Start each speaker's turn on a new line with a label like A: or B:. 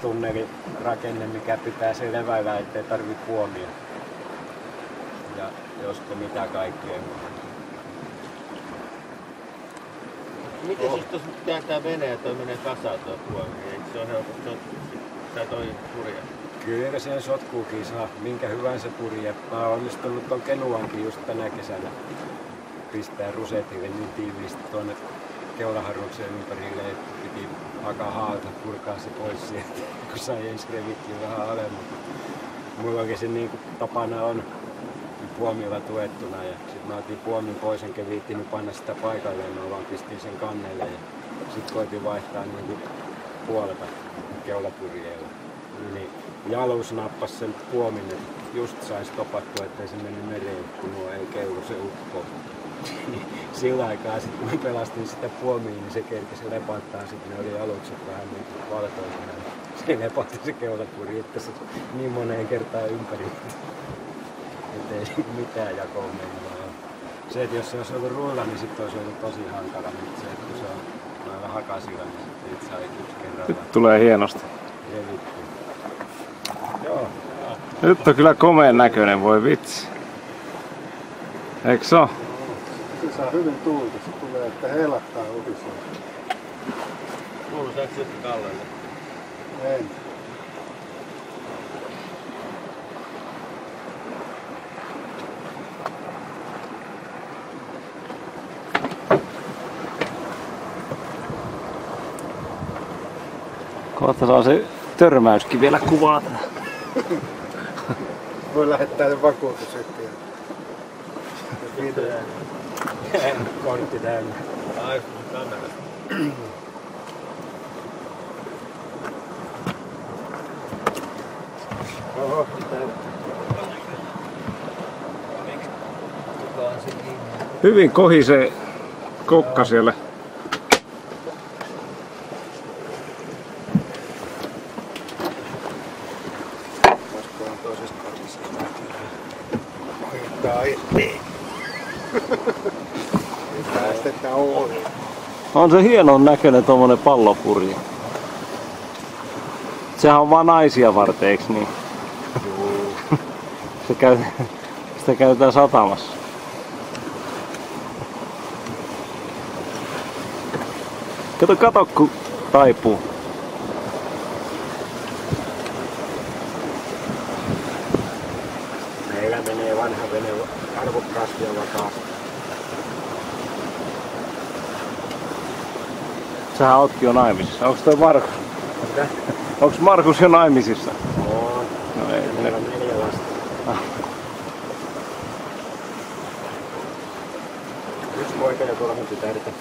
A: tunnelirakenne, mikä pitää se leväillä, ettei tarvitse puomia. Ja josko mitä kaikkea.
B: Miten siis tuossa kääntää veneen ja toi menee kasaan tuo puomi? Eikö se ole helposti tai toi purje?
A: Kyllä sen sotkuukin saa minkä hyvänsä purje. Mä oon onnistunut ton Kenuankin just tänä kesänä pistää rusetille niin tiiviisti tuonne keulaharuksen ympärille, että piti alkaa haalta purkaa se pois sieltä, kun sai ensi revittiin vähän alemmas. Mulla oikein se niin kuin tapana on puomilla tuettuna ja sit mä otin puomin pois enkä viittinyt panna sitä paikalleen, mä vaan pistin sen kannelle ja sit koitin vaihtaa niin kuin puolelta keulapurjeella. Niin jalus nappas sen puomin, että just sai stopattua, ettei se mennyt mereen, kun nuo ei keulu se ukko. Sillä aikaa sit kun mä pelastin sitä puomia, niin se kerkesi lepattaa, sitten ne oli alukset vähän niin valtoisena. Se lepatti se keulapuri, että se niin moneen kertaan ympäri. Ettei mitään jakoa mennä. Se, että jos se olisi ollut ruilla, niin sitten olisi ollut tosi hankala, mutta se, että kun se on noilla hakasilla, niin sitten itse sai yksi kerralla.
C: Nyt tulee hienosti.
A: Revitty. Joo.
C: Nyt on kyllä komeen näköinen, voi vitsi. Eikö se oo?
D: Se saa hyvin tuulta, se tulee, että heilattaa uudestaan.
B: Kuuluuko sitten Kallelle?
D: En.
C: Kohta saa se törmäyskin vielä kuvata.
D: Voi lähettää sen vakuutusyhtiöön.
A: Kortti täynnä.
B: Ai, kamerasta.
A: Oho,
C: Hyvin kohisee kokka siellä.
D: Olisikohan toisesta parissa. Ohittaa itteen. Päästetään ohi.
C: On se hienon näköinen tommonen pallopurje. Sehän on vaan naisia varten, eiks niin? Sitä käytetään satamassa. Kato kun taipuu.
A: meillä menee vanha vene arvokkaasti ja vakaasti.
C: Sähän ootkin jo naimisissa. Onks toi Markus?
A: Mitä?
C: Onks Markus jo naimisissa?
A: On.
C: No ei.
A: Meillä on 4 lasta. Yksi poika ja 3 tytärtä.